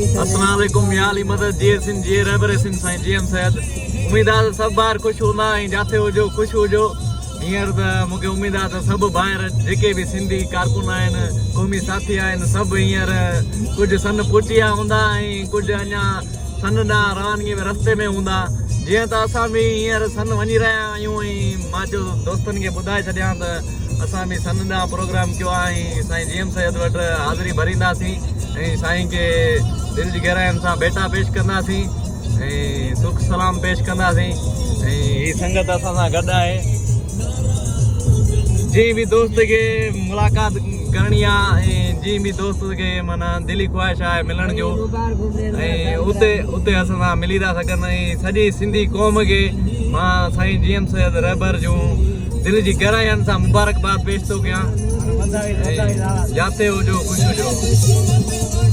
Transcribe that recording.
अस्सलाम वालेकुम या अली मदद जी सिंह जी रहबर सिंह साईं जीएम सैयद। उम्मीद आहे सब बार खुश हूंदा ऐं जाते हुजो खुश हुजो। हींअर त मूंखे उम्मीद आहे त सभु ॿाहिरि जेके बि सिंधी कारकुन आहिनि क़ौमी साथी आहिनि सभु हींअर कुझु सन पुटिया हूंदा ऐं कुझु अञा सन ॾांहुं रवानगी में रस्ते में हूंदा। जीअं त असां बि हींअर सन वञी रहिया आहियूं ऐं मां जो दोस्तनि खे ॿुधाए छॾियां त असां बि सन ॾांहुं प्रोग्राम कयो आहे ऐं साईं जीएम सैयद वटि हाज़िरी भरींदासीं ऐं साईं खे दिलि जी गहराइनि सां बेटा पेश कंदासीं ऐं सुख सलाम पेश कंदासीं ऐं हीअ संगत असां सां गॾु आहे। जीअं बि दोस्त खे मुलाक़ात करणी आहे ऐं जीअं बि दोस्त खे माना दिली ख्वाहिश आहे मिलण जो ऐं उते असां सां मिली था सघनि ऐं सॼी सिंधी क़ौम खे मां साईं जीएम सैयद रहबर जूं दिलि जी गहराइनि सां मुबारकबाद पेश थो कयां। जाते हुजो ख़ुशि हुजो।